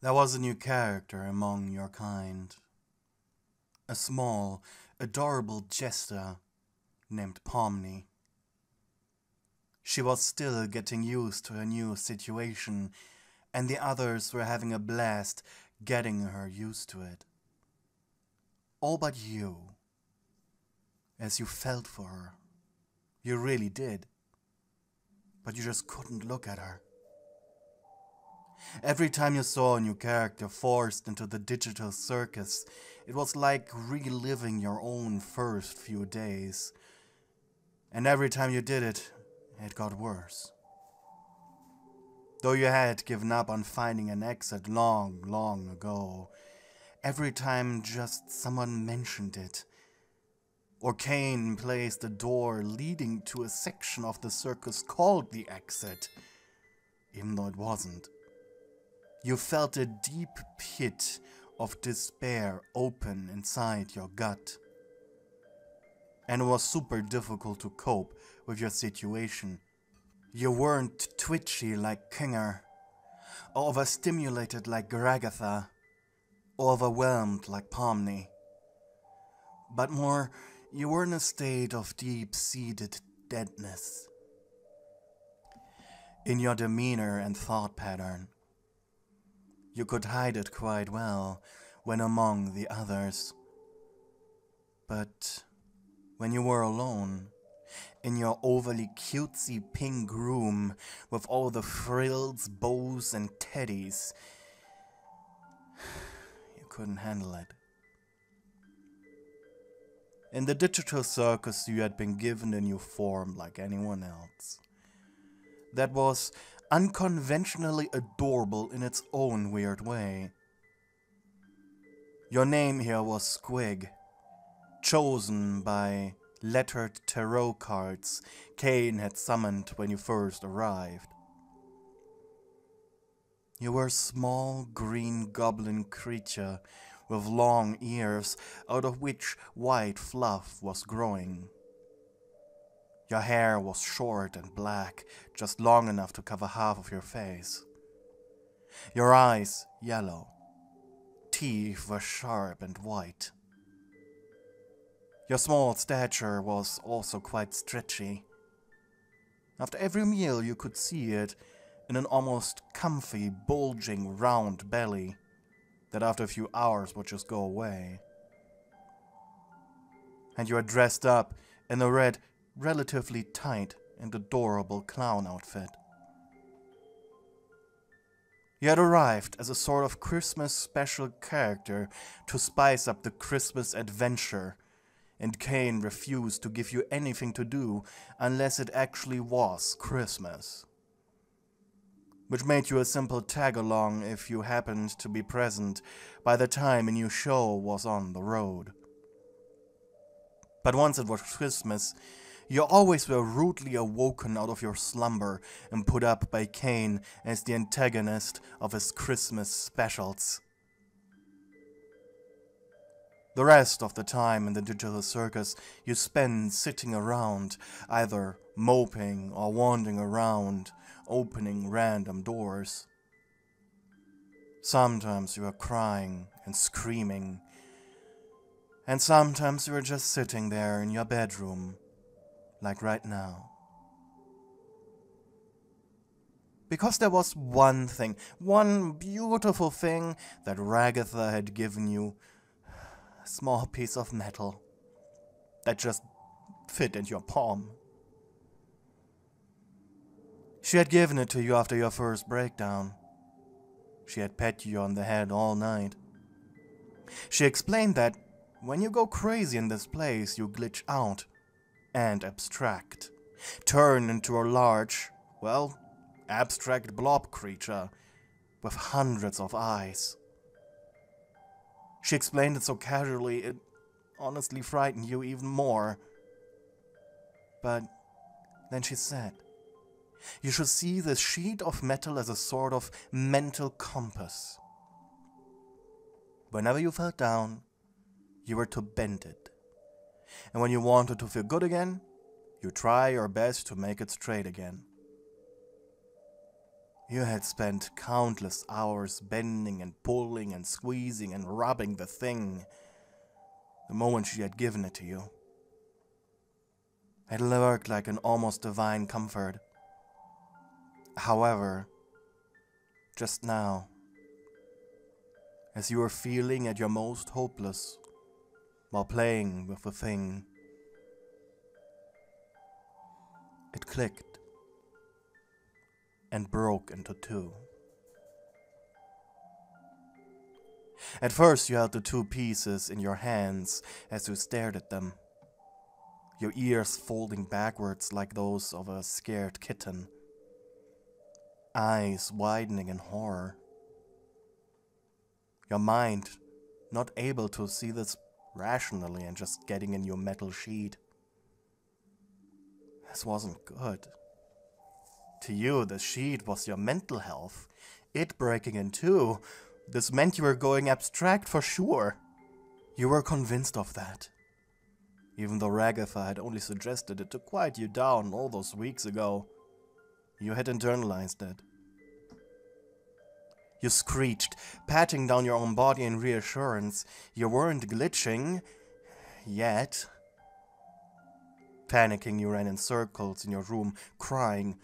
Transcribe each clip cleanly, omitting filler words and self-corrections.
There was a new character among your kind. A small, adorable jester named Pomni. She was still getting used to her new situation, and the others were having a blast getting her used to it. All but you, as you felt for her. You really did. But you just couldn't look at her. Every time you saw a new character forced into the Digital Circus, it was like reliving your own first few days. And every time you did it, it got worse. Though you had given up on finding an exit long, long ago, every time just someone mentioned it, or Kane placed a door leading to a section of the circus called the exit, even though it wasn't, you felt a deep pit of despair open inside your gut. And it was super difficult to cope with your situation. You weren't twitchy like Kinger, or overstimulated like Ragatha, or overwhelmed like Pomni. But more, you were in a state of deep-seated deadness. In your demeanor and thought pattern, you could hide it quite well when among the others. But when you were alone, in your overly cutesy pink room with all the frills, bows and teddies, you couldn't handle it. In the Digital Circus you had been given a new form like anyone else. That was unconventionally adorable in its own weird way. Your name here was Squig, chosen by lettered tarot cards Kane had summoned when you first arrived. You were a small green goblin creature with long ears out of which white fluff was growing. Your hair was short and black, just long enough to cover half of your face. Your eyes yellow. Teeth were sharp and white. Your small stature was also quite stretchy. After every meal you could see it in an almost comfy, bulging, round belly that after a few hours would just go away. And you were dressed up in a red, relatively tight and adorable clown outfit. You had arrived as a sort of Christmas special character to spice up the Christmas adventure, and Kane refused to give you anything to do unless it actually was Christmas. Which made you a simple tag-along if you happened to be present by the time a new show was on the road. But once it was Christmas, you always were rudely awoken out of your slumber and put up by Kane as the antagonist of his Christmas specials. The rest of the time in the Digital Circus you spend sitting around, either moping or wandering around, opening random doors. Sometimes you were crying and screaming, and sometimes you were just sitting there in your bedroom, like right now. Because there was one thing, one beautiful thing that Ragatha had given you, a small piece of metal that just fit in your palm. She had given it to you after your first breakdown. She had pat you on the head all night. She explained that when you go crazy in this place, you glitch out and abstract, turn into a large, well, abstract blob creature with hundreds of eyes. She explained it so casually it honestly frightened you even more. But then she said, you should see this sheet of metal as a sort of mental compass. Whenever you fell down, you were to bend it. And when you wanted to feel good again, you try your best to make it straight again. You had spent countless hours bending and pulling and squeezing and rubbing the thing the moment she had given it to you. It lurked like an almost divine comfort. However, just now, as you were feeling at your most hopeless while playing with the thing, it clicked and broke into two. At first you held the two pieces in your hands as you stared at them, your ears folding backwards like those of a scared kitten, eyes widening in horror. Your mind not able to see this rationally and just getting a new metal sheet. This wasn't good. To you, the sheet was your mental health. It breaking in two, this meant you were going abstract for sure. You were convinced of that. Even though Ragatha had only suggested it to quiet you down all those weeks ago, you had internalized it. You screeched, patting down your own body in reassurance. You weren't glitching, yet. Panicking, you ran in circles in your room, crying,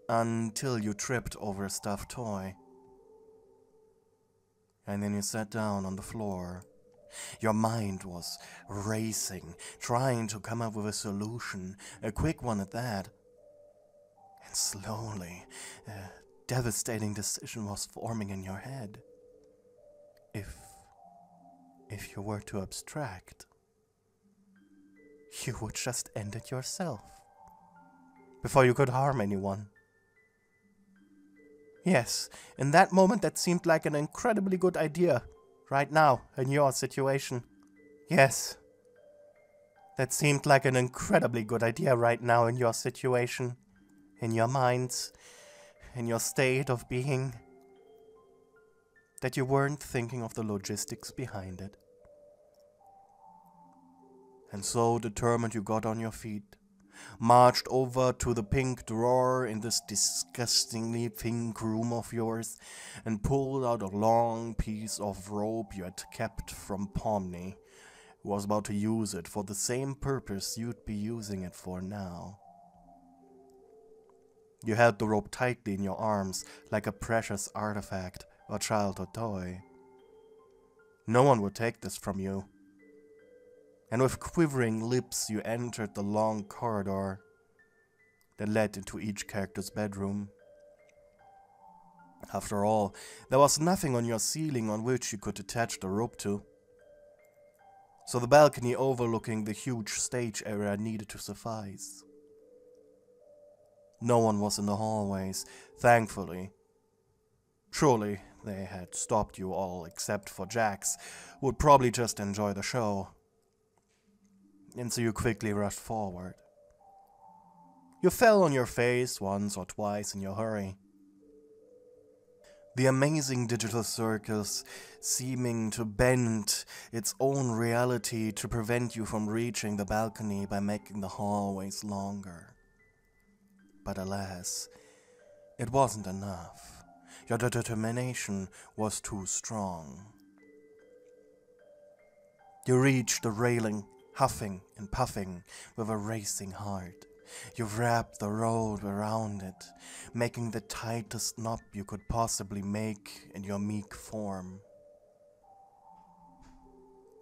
until you tripped over a stuffed toy. And then you sat down on the floor. Your mind was racing, trying to come up with a solution, a quick one at that. And slowly, a devastating decision was forming in your head. If you were to abstract, you would just end it yourself, before you could harm anyone. Yes, in that moment that seemed like an incredibly good idea, right now, in your situation. Yes, that seemed like an incredibly good idea right now in your situation, in your minds, in your state of being, that you weren't thinking of the logistics behind it. And so determined you got on your feet, marched over to the pink drawer in this disgustingly pink room of yours, and pulled out a long piece of rope you had kept from Pomni, who was about to use it for the same purpose you'd be using it for now. You held the rope tightly in your arms like a precious artifact or childhood toy. No one would take this from you. And with quivering lips you entered the long corridor that led into each character's bedroom. After all, there was nothing on your ceiling on which you could attach the rope to, so the balcony overlooking the huge stage area needed to suffice. No one was in the hallways, thankfully. Surely they had stopped you all except for Jax, who would probably just enjoy the show. And so you quickly rushed forward. You fell on your face once or twice in your hurry. The amazing Digital Circus seeming to bend its own reality to prevent you from reaching the balcony by making the hallways longer. But alas, it wasn't enough. Your determination was too strong. You reached the railing, huffing and puffing with a racing heart. You wrapped the rope around it, making the tightest knot you could possibly make in your meek form.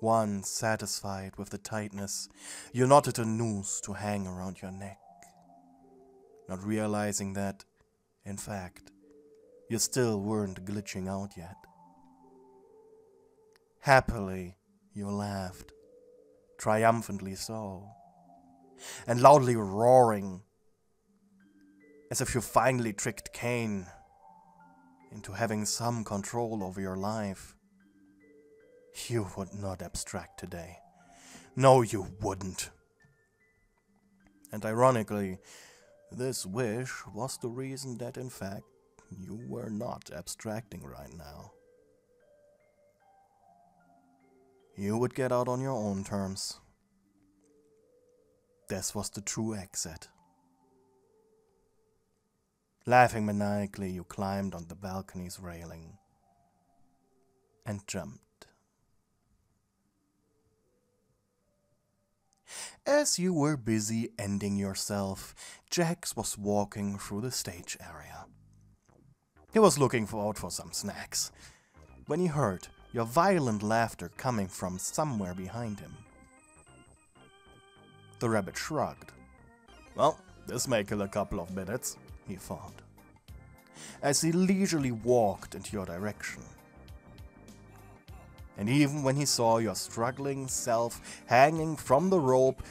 Once satisfied with the tightness, you knotted a noose to hang around your neck, not realizing that, in fact, you still weren't glitching out yet. Happily, you laughed, triumphantly so, and loudly roaring, as if you finally tricked Cain into having some control over your life. You would not abstract today. No, you wouldn't. And ironically, this wish was the reason that, in fact, you were not abstracting right now. You would get out on your own terms. This was the true exit. Laughing maniacally, you climbed on the balcony's railing and jumped. As you were busy ending yourself, Jax was walking through the stage area. He was looking out for some snacks, when he heard your violent laughter coming from somewhere behind him. The rabbit shrugged. Well, this may kill a couple of minutes, he thought, as he leisurely walked into your direction. And even when he saw your struggling self hanging from the rope,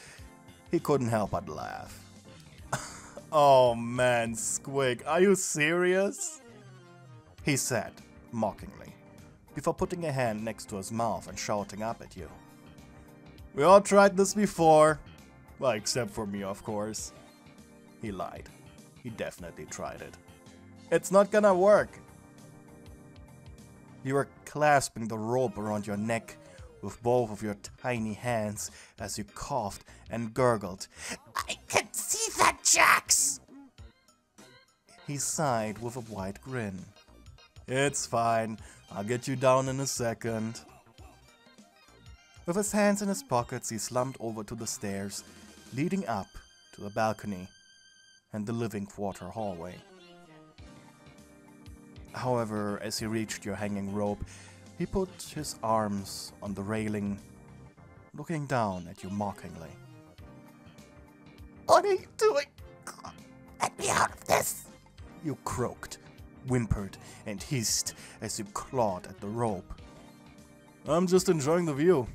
he couldn't help but laugh. Oh man, Squig, are you serious? He said, mockingly, before putting a hand next to his mouth and shouting up at you. We all tried this before. Well, except for me, of course. He lied. He definitely tried it. It's not gonna work. You were clasping the rope around your neck with both of your tiny hands as you coughed and gurgled. I can see that, Jax! He sighed with a wide grin. It's fine. I'll get you down in a second. With his hands in his pockets, he slumped over to the stairs, leading up to the balcony and the living quarter hallway. However, as he reached your hanging rope, he put his arms on the railing, looking down at you mockingly. What are you doing? Let me out of this! You croaked, whimpered, and hissed as you clawed at the rope. I'm just enjoying the view.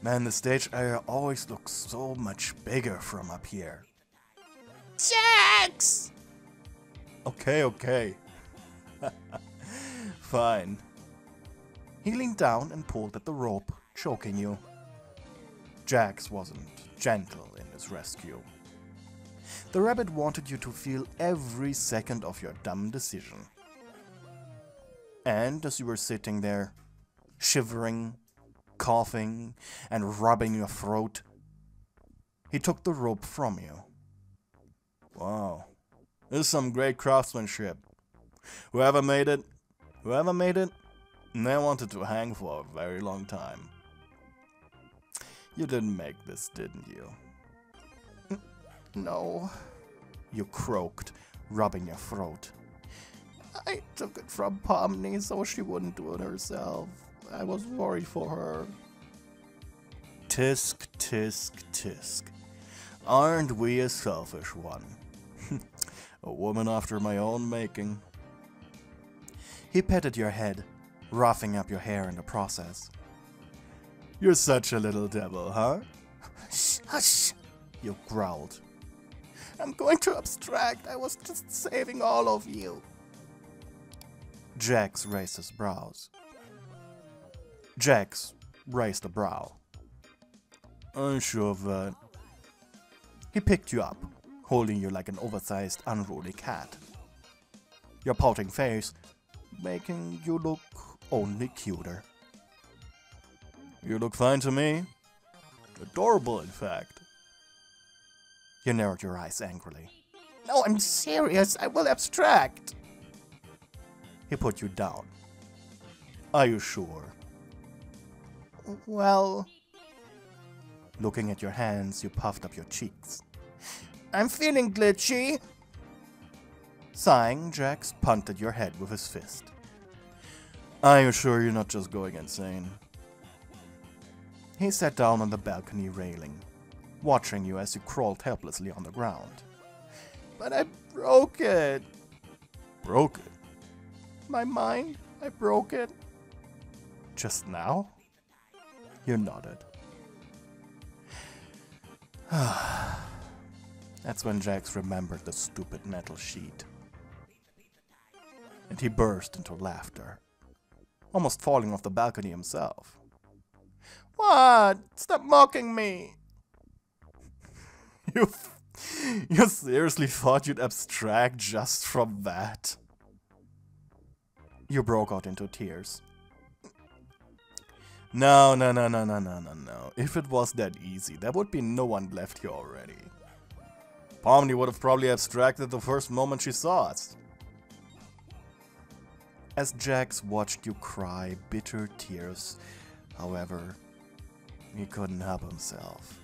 Man, the stage area always looks so much bigger from up here. Jax! Okay. Fine. He leaned down and pulled at the rope, choking you. Jax wasn't gentle in his rescue. The rabbit wanted you to feel every second of your dumb decision. And as you were sitting there, shivering, coughing, and rubbing your throat, he took the rope from you. Wow, this is some great craftsmanship. Whoever made it, they wanted to hang for a very long time. You didn't make this, didn't you? No, you croaked, rubbing your throat. I took it from Pomni so she wouldn't do it herself. I was worried for her. Tisk, tisk, tisk. Aren't we a selfish one? A woman after my own making. He petted your head, roughing up your hair in the process. You're such a little devil, huh? Hush, hush, you growled. I'm going to abstract. I was just saving all of you. Jax raised his brows. Jax raised a brow. Unsure of that. He picked you up, holding you like an oversized, unruly cat. Your pouting face making you look only cuter. You look fine to me. Adorable, in fact. You narrowed your eyes angrily. No, I'm serious. I will abstract. He put you down. Are you sure? Well... Looking at your hands, you puffed up your cheeks. I'm feeling glitchy. Sighing, Jax punted your head with his fist. Are you sure you're not just going insane? He sat down on the balcony railing, watching you as you crawled helplessly on the ground. But I broke it. Broke it? My mind? I broke it. Just now? You nodded. That's when Jax remembered the stupid metal sheet. And he burst into laughter, almost falling off the balcony himself. What? Stop mocking me! You seriously thought you'd abstract just from that? You broke out into tears. No. If it was that easy, there would be no one left here already. Pomni would have probably abstracted the first moment she saw us. As Jax watched you cry bitter tears, however, he couldn't help himself.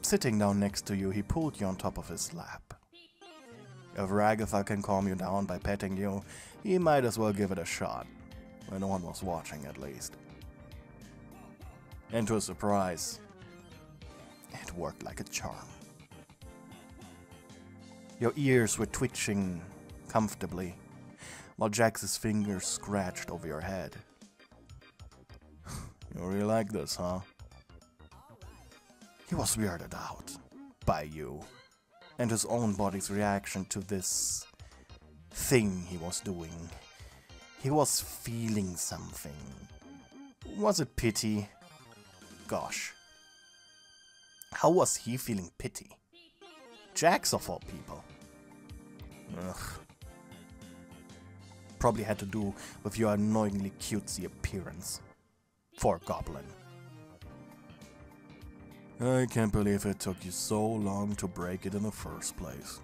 Sitting down next to you, he pulled you on top of his lap. If Ragatha can calm you down by petting you, he might as well give it a shot, when no one was watching at least. And to his surprise, it worked like a charm. Your ears were twitching comfortably, while Jax's fingers scratched over your head. You really like this, huh? He was weirded out by you and his own body's reaction to this thing he was doing. He was feeling something. Was it pity? Gosh. How was he feeling pity? Jax of all people. Ugh. Probably had to do with your annoyingly cutesy appearance. For a goblin. I can't believe it took you so long to break it in the first place.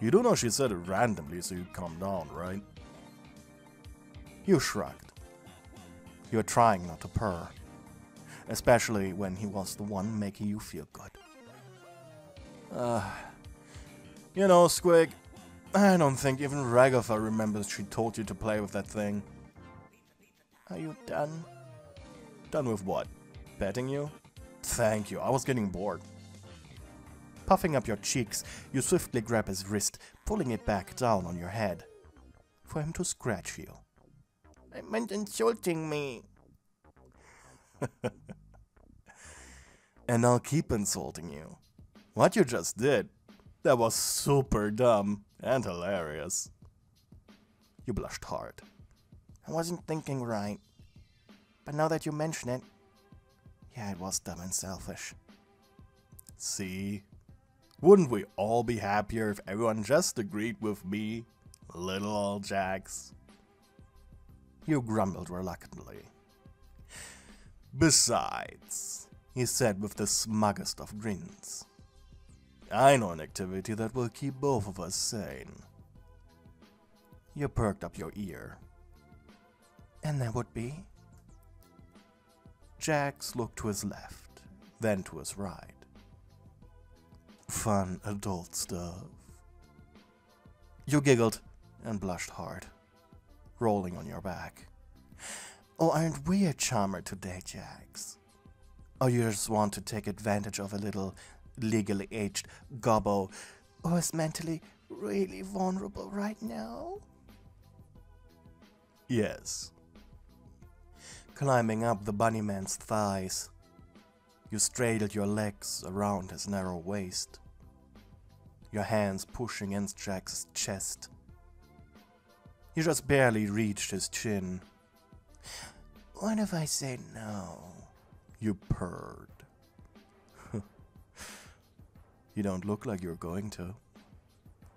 You do know she said it randomly so you'd calm down, right? You shrugged. You're trying not to purr. Especially when he was the one making you feel good. You know, Squig, I don't think even Ragatha remembers she told you to play with that thing. Are you done? Done with what? Petting you? Thank you, I was getting bored. Puffing up your cheeks, you swiftly grab his wrist, pulling it back down on your head, for him to scratch you. I meant insulting me. And I'll keep insulting you. What you just did, that was super dumb and hilarious. You blushed hard. I wasn't thinking right. But now that you mention it, yeah, it was dumb and selfish. See? Wouldn't we all be happier if everyone just agreed with me, little old Jax? You grumbled reluctantly. Besides, he said with the smuggest of grins, I know an activity that will keep both of us sane. You perked up your ear. And that would be? Jax looked to his left, then to his right. Fun adult stuff. You giggled and blushed hard, rolling on your back. Oh, aren't we a charmer today, Jax? Or you just want to take advantage of a little legally aged gobbo who is mentally really vulnerable right now? Yes. Climbing up the bunnyman's thighs, you straddled your legs around his narrow waist, your hands pushing against Jax's chest. You just barely reached his chin. What if I say no? You purred. You don't look like you're going to.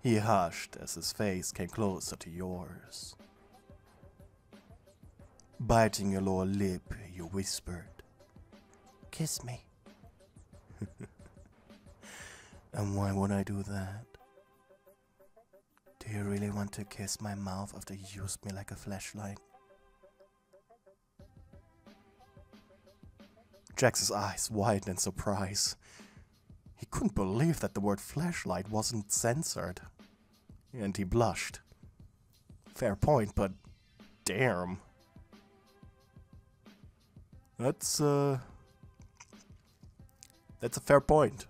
He hushed as his face came closer to yours. Biting your lower lip, you whispered, Kiss me. And why would I do that? Do you really want to kiss my mouth after you used me like a flashlight? Jax's eyes widened in surprise. He couldn't believe that the word flashlight wasn't censored. And he blushed. Fair point, but damn. That's a fair point.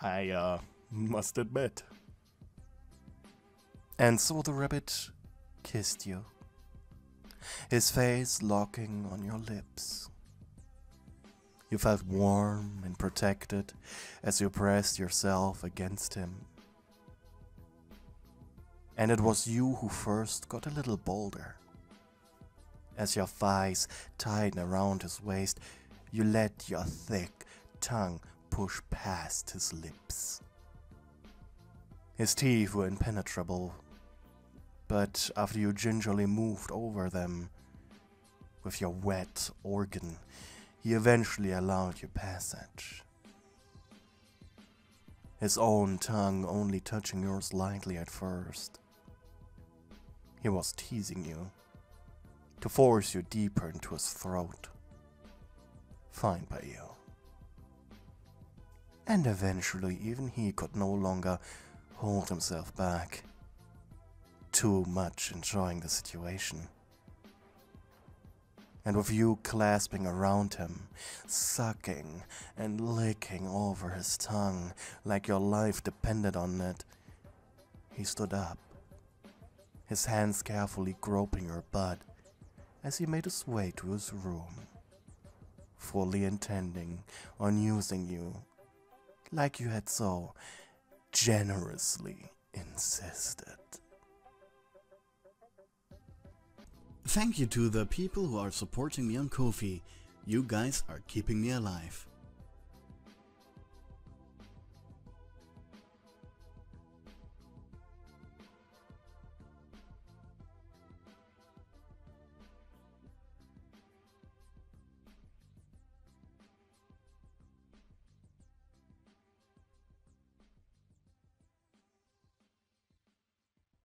I must admit. And so the rabbit kissed you, his face locking on your lips. You felt warm and protected as you pressed yourself against him. And it was you who first got a little bolder. As your thighs tightened around his waist, you let your thick tongue push past his lips. His teeth were impenetrable, but after you gingerly moved over them with your wet organ, he eventually allowed you passage. his own tongue only touching yours lightly at first. He was teasing you, to force you deeper into his throat. Fine by you. And eventually even he could no longer hold himself back, too much enjoying the situation. And with you clasping around him, sucking and licking over his tongue like your life depended on it, he stood up, his hands carefully groping your butt as he made his way to his room, fully intending on using you like you had so generously insisted. Thank you to the people who are supporting me on Ko-fi. You guys are keeping me alive.